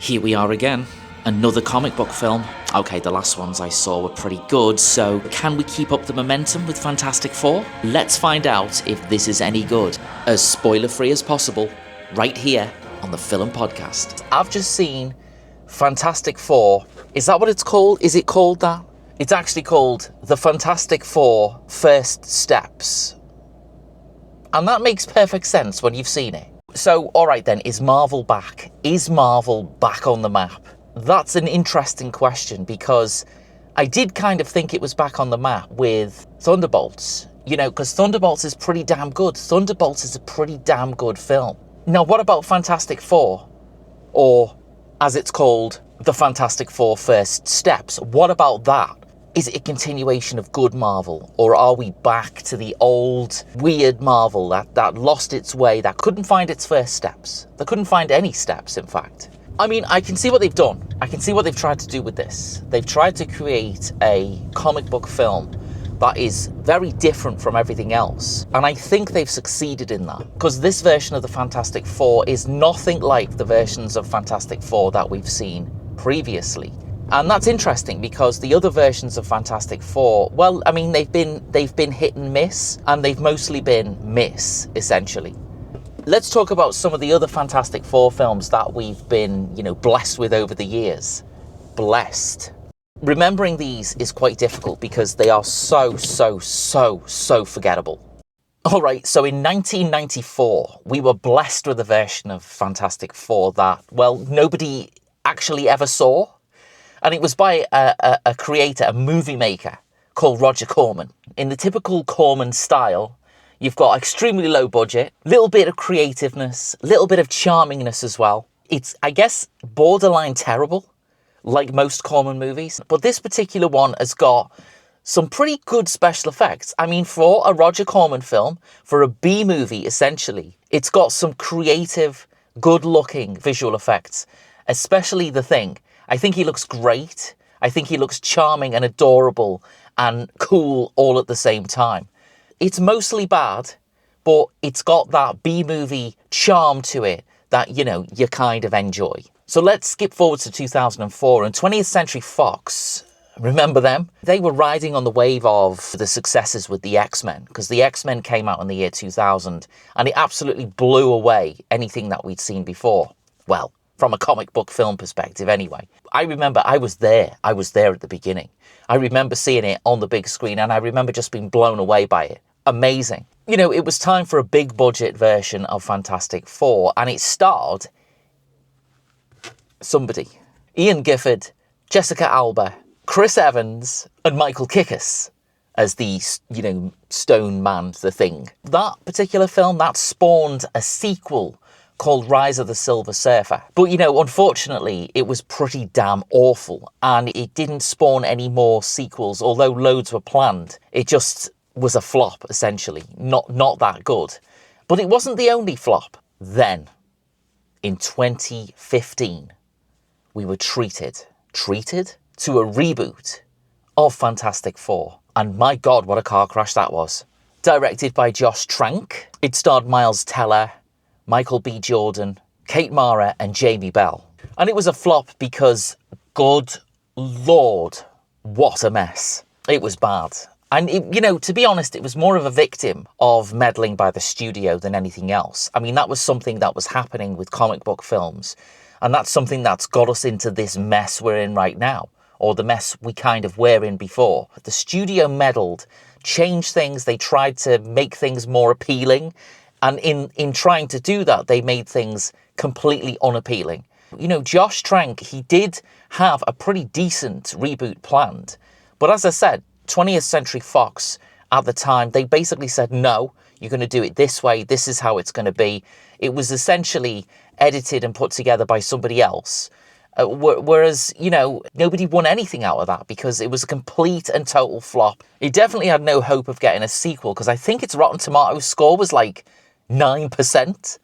Here we are again. Another comic book film. Okay, the last ones I saw were pretty good, so can we keep up the momentum with Fantastic Four? Let's find out if this is any good, as spoiler-free as possible, right here on the FilumPodcast. I've just seen Fantastic Four. Is that what it's called? Is it called that? It's actually called The Fantastic Four First Steps. And that makes perfect sense when you've seen it. So, alright then, is Marvel back? Is Marvel back on the map? That's an interesting question because I did kind of think it was back on the map with Thunderbolts. You know, because Thunderbolts is pretty damn good. Thunderbolts is a pretty damn good film. Now, what about Fantastic Four? Or, as it's called, The Fantastic Four First Steps. What about that? Is it a continuation of good Marvel? Or are we back to the old, weird Marvel that lost its way, that couldn't find its first steps? That couldn't find any steps, in fact. I mean, I can see what they've done. I can see what they've tried to do with this. They've tried to create a comic book film that is very different from everything else. And I think they've succeeded in that. Because this version of the Fantastic Four is nothing like the versions of Fantastic Four that we've seen previously. And that's interesting because the other versions of Fantastic Four, well, I mean, they've been hit and miss, and they've mostly been miss, essentially. Let's talk about some of the other Fantastic Four films that we've been, blessed with over the years. Blessed. Remembering these is quite difficult because they are so forgettable. All right, so in 1994, we were blessed with a version of Fantastic Four that, well, nobody actually ever saw. And it was by a creator, a movie maker called Roger Corman. In the typical Corman style, you've got extremely low budget, little bit of creativeness, little bit of charmingness as well. It's, I guess, borderline terrible, like most Corman movies. But this particular one has got some pretty good special effects. I mean, for a Roger Corman film, for a B movie, essentially, it's got some creative, good-looking visual effects, especially The Thing. I think he looks great. I think he looks charming and adorable and cool all at the same time. It's mostly bad, but it's got that B-movie charm to it that, you kind of enjoy. So let's skip forward to 2004 and 20th Century Fox. Remember them? They were riding on the wave of the successes with the X-Men, because the X-Men came out in the year 2000 and it absolutely blew away anything that we'd seen before. Well, from a comic book film perspective anyway. I remember I was there at the beginning. I remember seeing it on the big screen and I remember just being blown away by it. Amazing. It was time for a big budget version of Fantastic Four and it starred somebody. Ian Gifford, Jessica Alba, Chris Evans and Michael Kickis as the, stone man, The Thing. That particular film, that spawned a sequel called Rise of the Silver Surfer. But, unfortunately, it was pretty damn awful and it didn't spawn any more sequels, although loads were planned. It just was a flop, essentially. Not that good. But it wasn't the only flop. Then, in 2015, we were treated to a reboot of Fantastic Four. And my God, what a car crash that was. Directed by Josh Trank. It starred Miles Teller, Michael B. Jordan, Kate Mara and Jamie Bell. And it was a flop because, good Lord, what a mess. It was bad. And, to be honest, it was more of a victim of meddling by the studio than anything else. I mean, that was something that was happening with comic book films. And that's something that's got us into this mess we're in right now, or the mess we kind of were in before. The studio meddled, changed things. They tried to make things more appealing. And in trying to do that, they made things completely unappealing. Josh Trank, he did have a pretty decent reboot planned. But as I said, 20th Century Fox, at the time, they basically said, no, you're going to do it this way. This is how it's going to be. It was essentially edited and put together by somebody else. Whereas, nobody won anything out of that because it was a complete and total flop. It definitely had no hope of getting a sequel because I think its Rotten Tomatoes score was like 9%.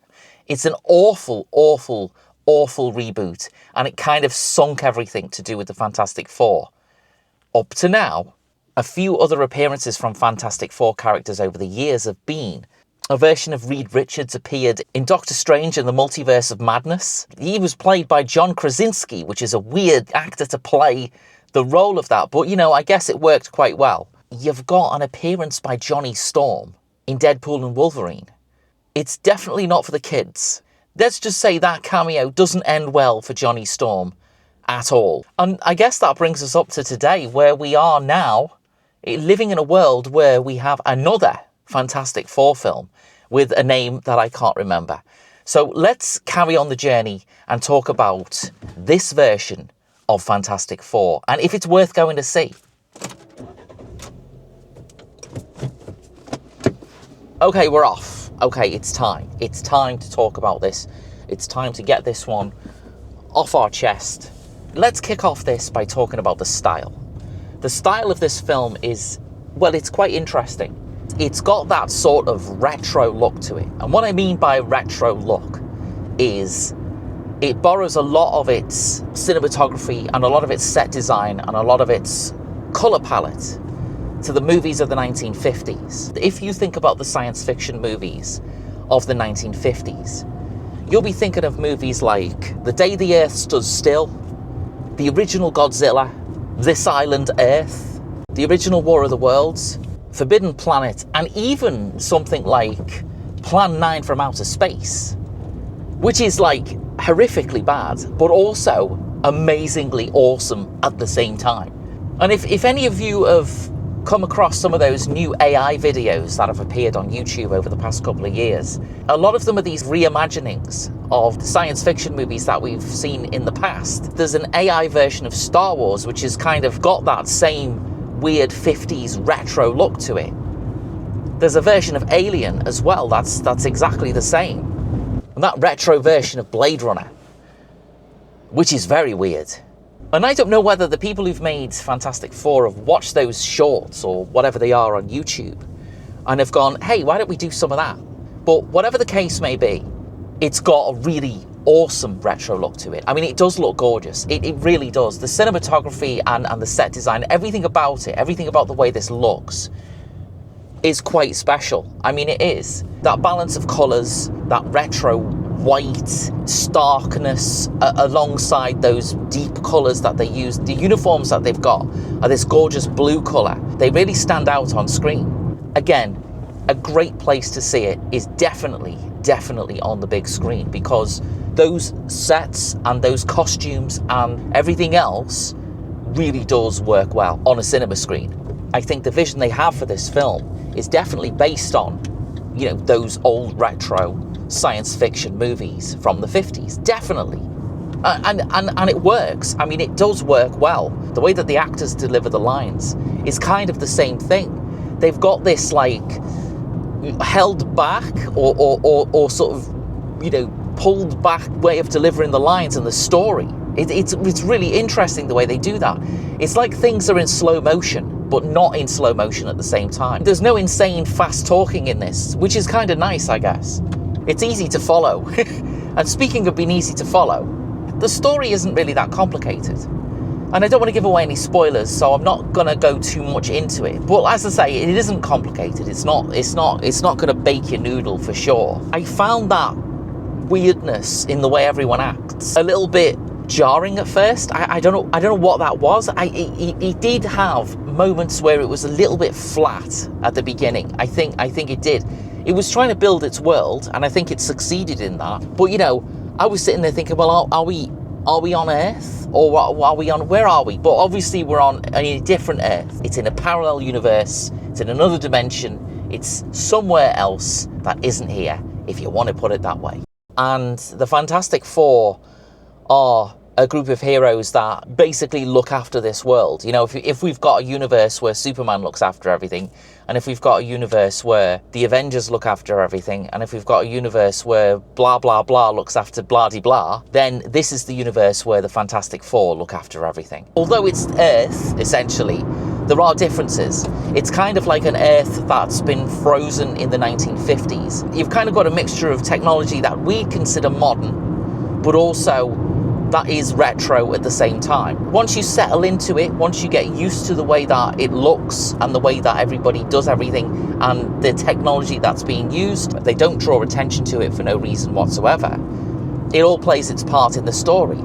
It's an awful reboot, and it kind of sunk everything to do with the Fantastic Four. Up to now, a few other appearances from Fantastic Four characters over the years have been A version of Reed Richards appeared in Doctor Strange and the Multiverse of Madness. He was played by John Krasinski, which is a weird actor to play the role of that. But, I guess it worked quite well. You've got an appearance by Johnny Storm in Deadpool and Wolverine. It's definitely not for the kids. Let's just say that cameo doesn't end well for Johnny Storm at all. And I guess that brings us up to today, where we are now, living in a world where we have another Fantastic Four film with a name that I can't remember. So let's carry on the journey and talk about this version of Fantastic Four and if it's worth going to see. Okay, we're off. Okay, it's time. It's time to talk about this. It's time to get this one off our chest. Let's kick off this by talking about the style. The style of this film is, well, it's quite interesting. It's got that sort of retro look to it. And what I mean by retro look is it borrows a lot of its cinematography and a lot of its set design and a lot of its colour palette to the movies of the 1950s. If you think about the science fiction movies of the 1950s, you'll be thinking of movies like The Day the Earth Stood Still, the original Godzilla, This Island Earth, the original War of the Worlds, Forbidden Planet, and even something like Plan 9 from Outer Space, which is like horrifically bad, but also amazingly awesome at the same time. And if any of you have come across some of those new AI videos that have appeared on YouTube over the past couple of years, a lot of them are these reimaginings of science fiction movies that we've seen in the past. There's an AI version of Star Wars which has kind of got that same weird 50s retro look to it. There's a version of Alien as well that's exactly the same. And that retro version of Blade Runner, which is very weird. And I don't know whether the people who've made Fantastic Four have watched those shorts or whatever they are on YouTube and have gone, hey, why don't we do some of that? But whatever the case may be, it's got a really awesome retro look to it. I mean, it does look gorgeous. It really does. The cinematography and the set design, everything about it, everything about the way this looks is quite special. I mean, it is. That balance of colours, that retro white starkness alongside those deep colours that they use. The uniforms that they've got are this gorgeous blue colour. They really stand out on screen. Again, a great place to see it is definitely on the big screen, because those sets and those costumes and everything else really does work well on a cinema screen. I think the vision they have for this film is definitely based on, those old retro science fiction movies from the 50s, definitely. And it works. I mean, it does work well. The way that the actors deliver the lines is kind of the same thing. They've got this held back or sort of pulled back way of delivering the lines and the story. It's really interesting the way they do that. It's like things are in slow motion, but not in slow motion at the same time. There's no insane fast talking in this, which is kind of nice, I guess. It's easy to follow. And speaking of being easy to follow, the story isn't really that complicated. And I don't want to give away any spoilers, so I'm not going to go too much into it. But as I say, it isn't complicated. It's not going to bake your noodle for sure. I found that weirdness in the way everyone acts a little bit jarring at first. I don't know what that was. It did have moments where it was a little bit flat at the beginning. I think it did. It was trying to build its world, and I think it succeeded in that. But I was sitting there thinking, well, are we on Earth, or are we on? Where are we? But obviously, we're on a different Earth. It's in a parallel universe. It's in another dimension. It's somewhere else that isn't here, if you want to put it that way. And the Fantastic Four are a group of heroes that basically look after this world. If we've got a universe where Superman looks after everything, and if we've got a universe where the Avengers look after everything, and if we've got a universe where blah, blah, blah looks after blah-de-blah, then this is the universe where the Fantastic Four look after everything. Although it's Earth, essentially, there are differences. It's kind of like an Earth that's been frozen in the 1950s. You've kind of got a mixture of technology that we consider modern, but also that is retro at the same time. Once you settle into it, once you get used to the way that it looks and the way that everybody does everything and the technology that's being used, they don't draw attention to it for no reason whatsoever. It all plays its part in the story.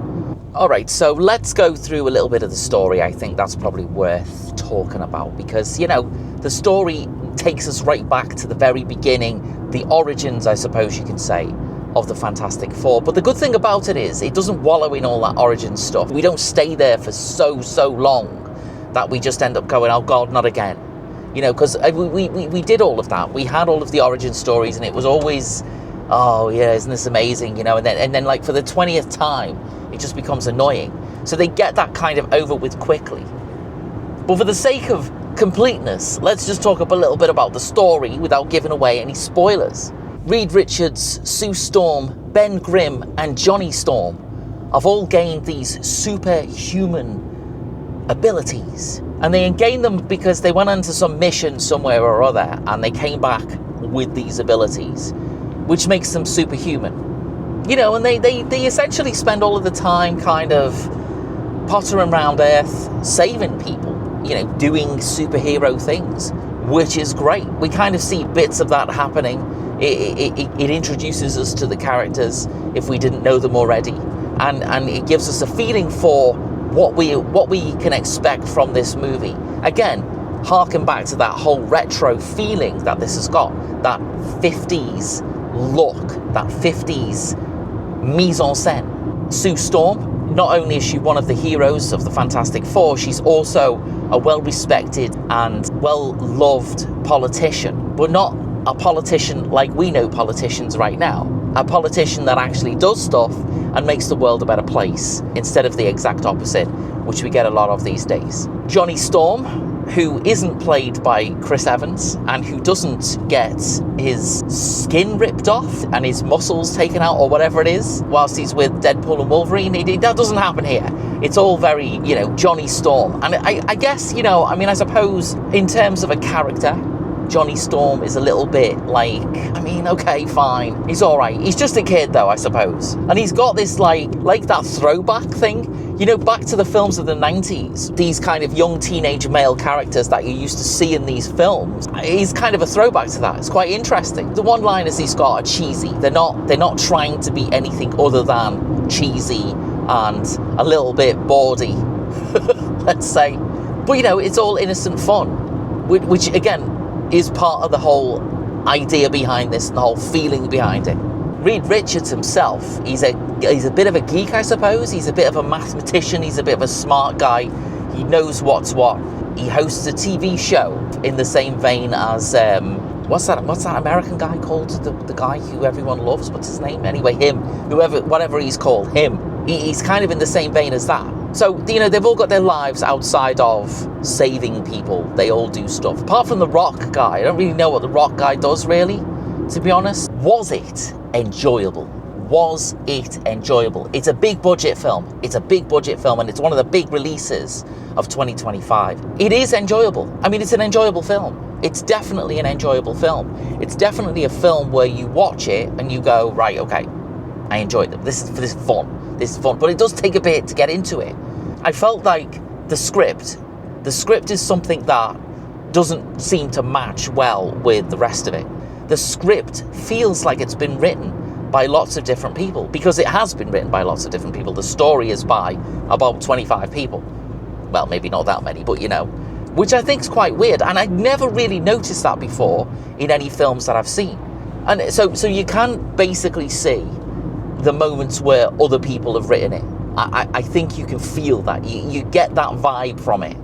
Alright, so let's go through a little bit of the story. I think that's probably worth talking about because, the story takes us right back to the very beginning, the origins, I suppose you can say, of the Fantastic Four. But the good thing about it is it doesn't wallow in all that origin stuff. We don't stay there for so long that we just end up going, oh God, not again. Because we did all of that. We had all of the origin stories and it was always, oh yeah, isn't this amazing? And then like for the 20th time, it just becomes annoying. So they get that kind of over with quickly. But for the sake of completeness, let's just talk a little bit about the story without giving away any spoilers. Reed Richards, Sue Storm, Ben Grimm, and Johnny Storm have all gained these superhuman abilities. And they gained them because they went onto some mission somewhere or other and they came back with these abilities, which makes them superhuman. And they essentially spend all of the time kind of pottering around Earth, saving people, doing superhero things, which is great. We kind of see bits of that happening. It introduces us to the characters if we didn't know them already, and it gives us a feeling for what we can expect from this movie. Again, harken back to that whole retro feeling that this has got, that 50s look, that 50s mise en scène. Sue Storm, not only is she one of the heroes of the Fantastic Four, she's also a well-respected and well-loved politician, but not a politician like we know politicians right now. A politician that actually does stuff and makes the world a better place, instead of the exact opposite, which we get a lot of these days. Johnny Storm, who isn't played by Chris Evans and who doesn't get his skin ripped off and his muscles taken out or whatever it is whilst he's with Deadpool and Wolverine. That doesn't happen here. It's all very, Johnny Storm. And I guess, I suppose in terms of a character, Johnny Storm is a little bit like, okay, fine. He's all right. He's just a kid, though, I suppose. And he's got this, like that throwback thing. Back to the films of the 90s, these kind of young teenage male characters that you used to see in these films. He's kind of a throwback to that. It's quite interesting. The one-liners he's got are cheesy. They're not trying to be anything other than cheesy and a little bit bawdy, let's say. But, it's all innocent fun, which again, is part of the whole idea behind this and the whole feeling behind it. Reed Richards himself, he's a bit of a geek, I suppose. He's a bit of a mathematician. He's a bit of a smart guy. He knows what's what. He hosts a TV show in the same vein as what's that American guy called? The guy who everyone loves. What's his name? Anyway, whatever he's called, him. He's kind of in the same vein as that. So, they've all got their lives outside of saving people. They all do stuff. Apart from the Rock guy. I don't really know what the Rock guy does, really, to be honest. Was it enjoyable? Was it enjoyable? It's a big budget film. And it's one of the big releases of 2025. It is enjoyable. It's an enjoyable film. It's definitely an enjoyable film. It's definitely a film where you watch it and you go, right, okay, I enjoyed it. This is fun. But it does take a bit to get into it. I felt like the script is something that doesn't seem to match well with the rest of it. The script feels like it's been written by lots of different people, because it has been written by lots of different people. The story is by about 25 people. Well, maybe not that many, but which I think is quite weird. And I'd never really noticed that before in any films that I've seen. And so you can basically see the moments where other people have written it. I think you can feel that. You get that vibe from it.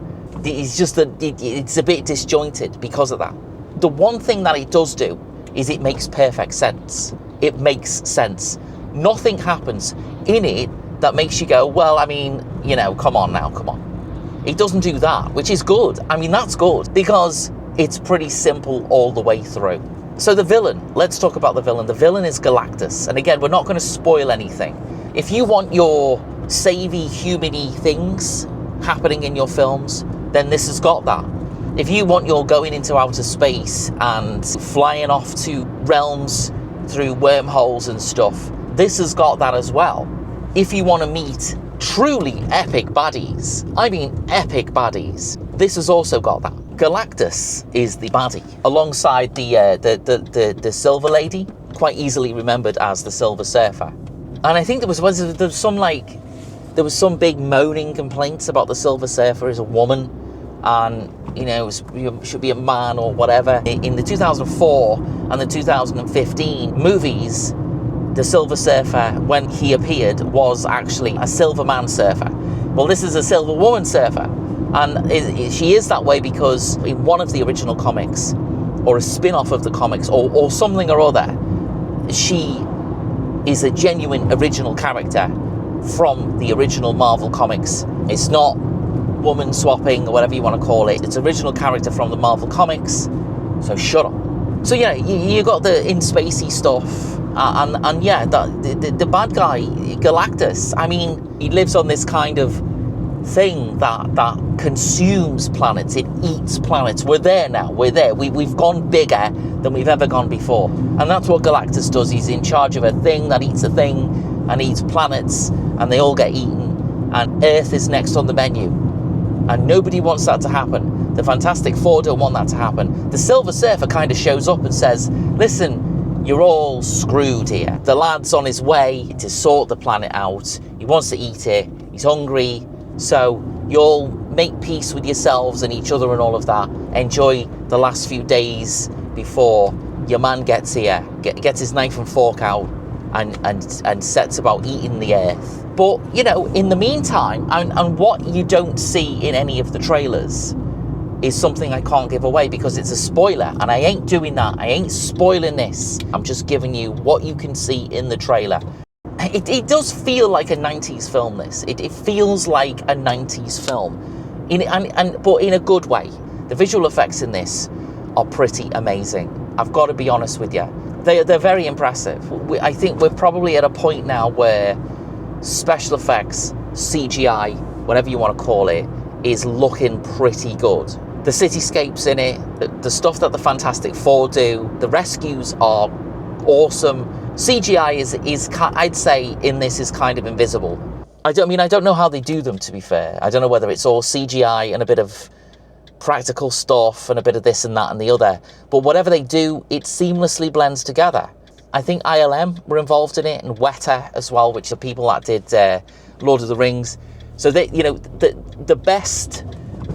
It's just that it's a bit disjointed because of that. The one thing that it does do is it makes perfect sense. It makes sense. Nothing happens in it that makes you go, well, come on. It doesn't do that, which is good. That's good, because it's pretty simple all the way through. So the villain, let's talk about the villain. The villain is Galactus. And again, we're not going to spoil anything. If you want your savvy, human-y things happening in your films, then this has got that. If you want your going into outer space and flying off to realms through wormholes and stuff, this has got that as well. if you want to meet truly epic baddies, I mean epic baddies, this has also got that. Galactus is the baddie, alongside the Silver Lady, quite easily remembered as the Silver Surfer. And I think there was some big moaning complaints about the Silver Surfer as a woman, and it should be a man or whatever. In the 2004 and the 2015 movies, the Silver Surfer, when he appeared, was actually a silver man surfer. Well, this is a silver woman surfer, and she is that way because in one of the original comics, or a spin-off of the comics, or something or other, she is a genuine original character from the original Marvel comics. It's not woman swapping or whatever you want to call it. It's original character from the Marvel comics. So shut up. So yeah, you got the in spacey stuff, and yeah, the bad guy Galactus. I mean, he lives on this kind of thing that consumes planets. It eats planets. We're there now. We're there. We've gone bigger than we've ever gone before, and that's what Galactus does. He's in charge of a thing that eats a thing and eats planets, and they all get eaten, and Earth is next on the menu, and nobody wants that to happen. The Fantastic Four don't want that to happen. The Silver Surfer kind of shows up and says, listen, you're all screwed here. The lad's on his way to sort the planet out. He wants to eat it. He's hungry. So you'll make peace with yourselves and each other and all of that. Enjoy the last few days before your man gets here, gets his knife and fork out and sets about eating the Earth. But, in the meantime, and what you don't see in any of the trailers is something I can't give away because it's a spoiler, and I ain't doing that. I ain't spoiling this. I'm just giving you what you can see in the trailer. It does feel like a 90s film, this. It feels like a 90s film, but in a good way. The visual effects in this are pretty amazing. I've got to be honest with you. They're very impressive. I think we're probably at a point now where special effects, CGI, whatever you want to call it, is looking pretty good. The cityscapes in it, the stuff that the Fantastic Four do, the rescues are awesome. CGI is I'd say in this is kind of invisible. I don't know how they do them, to be fair. I don't know whether it's all CGI and a bit of practical stuff and a bit of this and that and the other, but whatever they do, it seamlessly blends together. I think ILM were involved in it, and Weta as well, which are people that did Lord of the Rings. So they, the best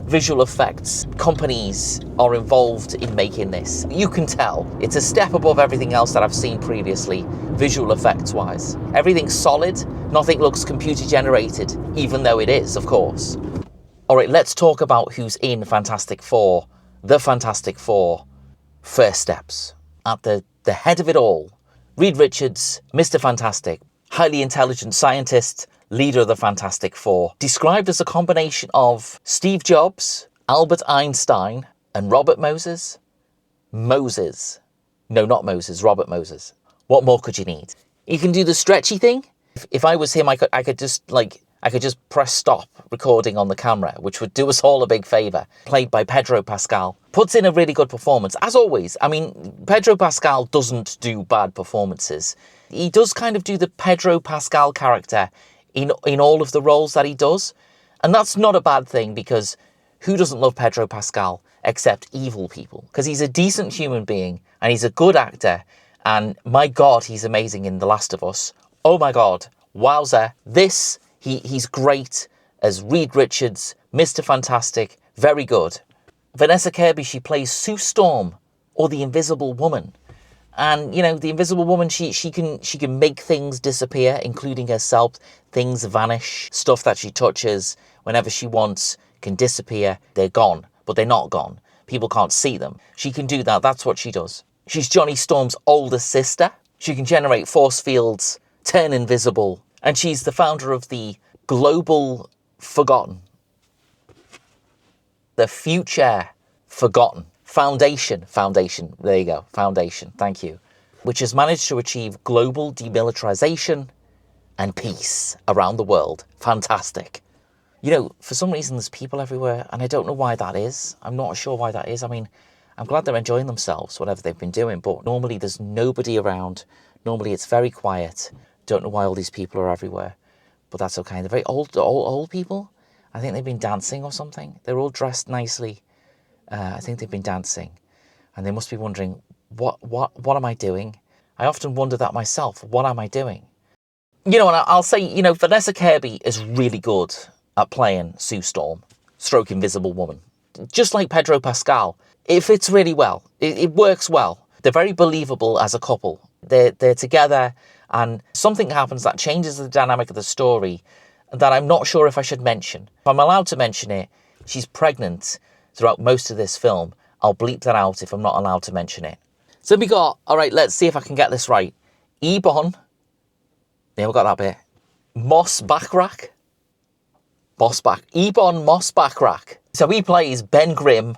visual effects companies are involved in making this. You can tell it's a step above everything else that I've seen previously, visual effects wise. Everything's solid, nothing looks computer generated, even though it is, of course. All right, let's talk about who's in Fantastic Four. The Fantastic Four. First steps. At the head of it all, Reed Richards, Mr. Fantastic, highly intelligent scientist, leader of the Fantastic Four, described as a combination of Steve Jobs, Albert Einstein, and Robert Moses. Moses. No, not Moses, Robert Moses. What more could you need? He can do the stretchy thing. If I was him, I could just press stop recording on the camera, which would do us all a big favour. Played by Pedro Pascal. Puts in a really good performance, as always. I mean, Pedro Pascal doesn't do bad performances. He does kind of do the Pedro Pascal character in all of the roles that he does. And that's not a bad thing, because who doesn't love Pedro Pascal except evil people? Because he's a decent human being and he's a good actor. And my God, he's amazing in The Last of Us. Oh my God, wowza. He's great as Reed Richards, Mr. Fantastic, very good. Vanessa Kirby, she plays Sue Storm, or the Invisible Woman. And, the Invisible Woman, she can make things disappear, including herself. Things vanish. Stuff that she touches, whenever she wants, can disappear. They're gone, but they're not gone. People can't see them. She can do that. That's what she does. She's Johnny Storm's older sister. She can generate force fields, turn invisible. And she's the founder of the Global Forgotten. The Future Forgotten. Foundation, there you go, Foundation, thank you. Which has managed to achieve global demilitarization and peace around the world. Fantastic. For some reason there's people everywhere, and I don't know why that is. I'm not sure why that is. I mean, I'm glad they're enjoying themselves, whatever they've been doing, but normally there's nobody around. Normally it's very quiet. Don't know why all these people are everywhere. but that's okay. They're very old people. I think they've been dancing or something. They're all dressed nicely. I think they've been dancing, and they must be wondering, what am I doing? I often wonder that myself. What am I doing? You know, and I'll say, you know, Vanessa Kirby is really good at playing Sue Storm, stroke Invisible Woman. Just like Pedro Pascal, it fits really well. It works well. They're very believable as a couple. They're together, and something happens that changes the dynamic of the story that I'm not sure if I should mention. If I'm allowed to mention it, she's pregnant throughout most of this film. I'll bleep that out if I'm not allowed to mention it. So we got, all right, let's see if I can get this right. Ebon, yeah, we got that bit. Ebon Moss Backrack. So he plays Ben Grimm,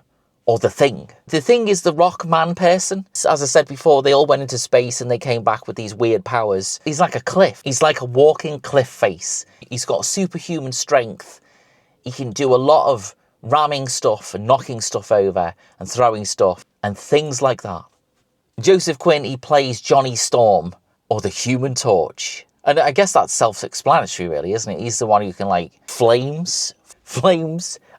or The Thing. The Thing is the rock man person. As I said before, they all went into space and they came back with these weird powers. He's like a cliff. He's like a walking cliff face. He's got superhuman strength. He can do a lot of ramming stuff and knocking stuff over and throwing stuff and things like that. Joseph Quinn, he plays Johnny Storm, or the Human Torch. And I guess that's self-explanatory, really, isn't it? He's the one who can, like, flames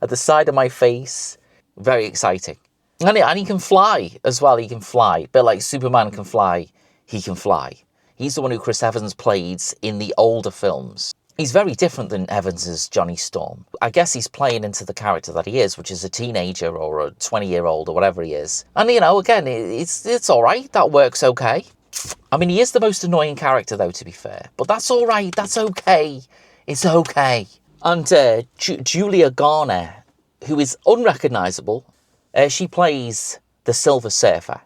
at the side of my face. Very exciting. And he can fly as well. He can fly. But like Superman can fly, he can fly. He's the one who Chris Evans played in the older films. He's very different than Evans's Johnny Storm. I guess he's playing into the character that he is, which is a teenager or a 20-year-old or whatever he is. And, you know, again, it's all right. That works okay. I mean, he is the most annoying character, though, to be fair. But that's all right. That's okay. It's okay. And Julia Garner, who is unrecognisable, she plays the Silver Surfer,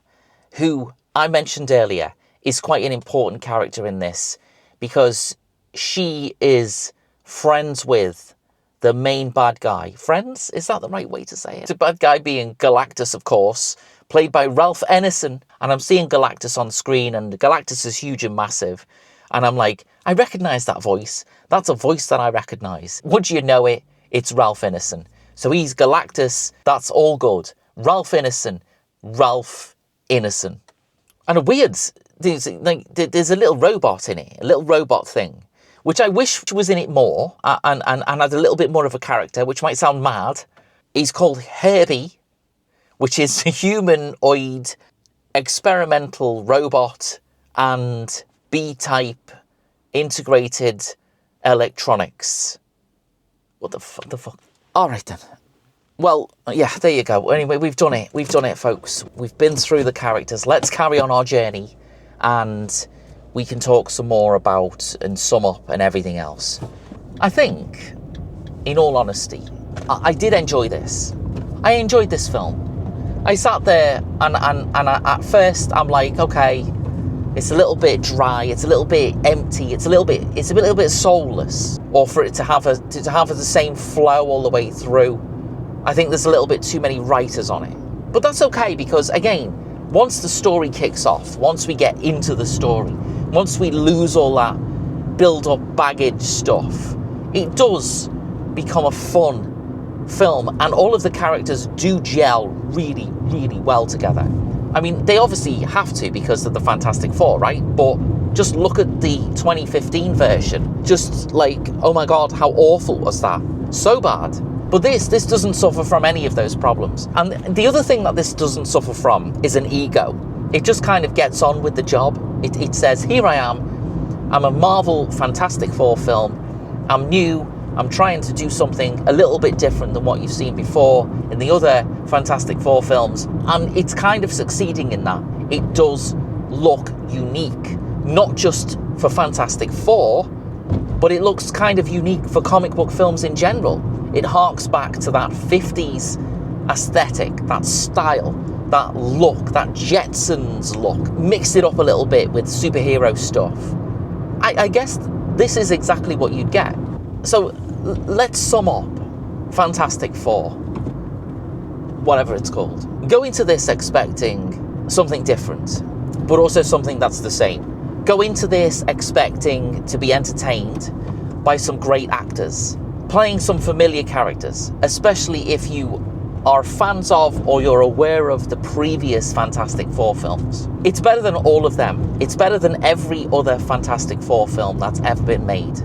who I mentioned earlier is quite an important character in this because she is friends with the main bad guy. Friends? Is that the right way to say it? The bad guy being Galactus, of course, played by Ralph Ineson. And I'm seeing Galactus on screen, and Galactus is huge and massive. And I'm like, I recognise that voice. That's a voice that I recognise. Once you know it, it's Ralph Ineson. So he's Galactus. That's all good. Ralph Ineson. And a weird, there's a little robot in it, a little robot thing, which I wish was in it more and had a little bit more of a character, which might sound mad. He's called Herbie, which is a humanoid experimental robot and B-type integrated electronics. What the fuck? All right, then. Well, yeah, there you go. Anyway, we've done it. We've done it, folks. We've been through the characters. Let's carry on our journey, and we can talk some more about and sum up and everything else. I think, in all honesty, I did enjoy this. I enjoyed this film. I sat there and at first I'm like, okay, it's a little bit dry, it's a little bit empty, it's a little bit soulless, or for it to have the same flow all the way through. I think there's a little bit too many writers on it. But that's okay, because again, once the story kicks off, once we get into the story, once we lose all that build-up baggage stuff, it does become a fun film, and all of the characters do gel really, really well together. I mean, they obviously have to because of the Fantastic Four, right? But just look at the 2015 version. Just like, oh my God, how awful was that? So bad. But this doesn't suffer from any of those problems. And the other thing that this doesn't suffer from is an ego. It just kind of gets on with the job. It says, here I am. I'm a Marvel Fantastic Four film. I'm new. I'm trying to do something a little bit different than what you've seen before in the other Fantastic Four films. And it's kind of succeeding in that. It does look unique. Not just for Fantastic Four, but it looks kind of unique for comic book films in general. It harks back to that 50s aesthetic, that style, that look, that Jetsons look. Mixed it up a little bit with superhero stuff. I guess this is exactly what you'd get. So let's sum up Fantastic Four, whatever it's called. Go into this expecting something different, but also something that's the same. Go into this expecting to be entertained by some great actors, playing some familiar characters, especially if you are fans of or you're aware of the previous Fantastic Four films. It's better than all of them. It's better than every other Fantastic Four film that's ever been made.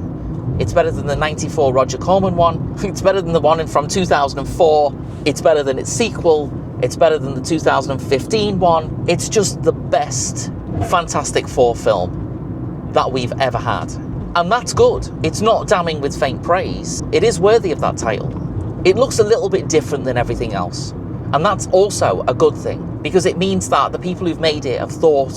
It's better than the 94 Roger Corman one. It's better than the one from 2004. It's better than its sequel. It's better than the 2015 one. It's just the best Fantastic Four film that we've ever had. And that's good. It's not damning with faint praise. It is worthy of that title. It looks a little bit different than everything else. And that's also a good thing, because it means that the people who've made it have thought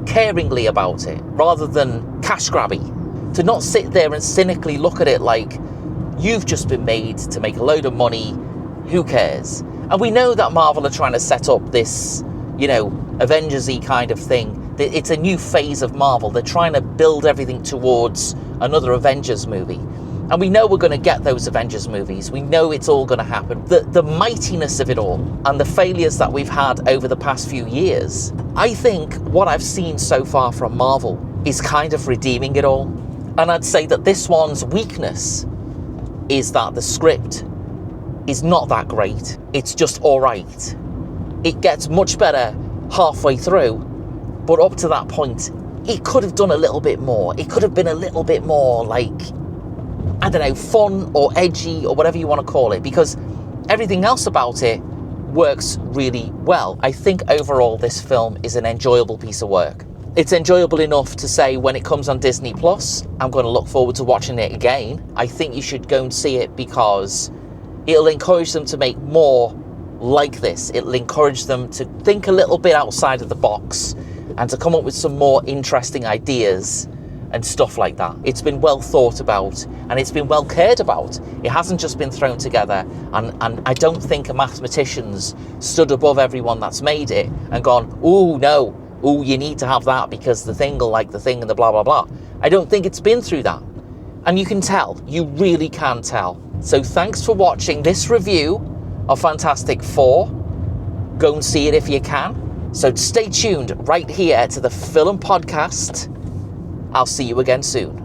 caringly about it, rather than cash grabby. To not sit there and cynically look at it like, you've just been made to make a load of money, who cares? And we know that Marvel are trying to set up this, Avengers-y kind of thing. It's a new phase of Marvel. They're trying to build everything towards another Avengers movie. And we know we're going to get those Avengers movies. We know it's all going to happen. The mightiness of it all and the failures that we've had over the past few years, I think what I've seen so far from Marvel is kind of redeeming it all. And I'd say that this one's weakness is that the script is not that great. It's just all right. It gets much better halfway through, but up to that point, it could have done a little bit more. It could have been a little bit more, fun or edgy or whatever you want to call it, because everything else about it works really well. I think overall this film is an enjoyable piece of work. It's enjoyable enough to say when it comes on Disney Plus, I'm going to look forward to watching it again. I think you should go and see it because it'll encourage them to make more like this. It'll encourage them to think a little bit outside of the box and to come up with some more interesting ideas and stuff like that. It's been well thought about and it's been well cared about. It hasn't just been thrown together, and I don't think a mathematician's stood above everyone that's made it and gone, ooh, no, ooh, you need to have that because the thing will like the thing and the blah, blah, blah. I don't think it's been through that. And you can tell, you really can tell. So thanks for watching this review of Fantastic Four. Go and see it if you can. So stay tuned right here to the FilumPodcast. I'll see you again soon.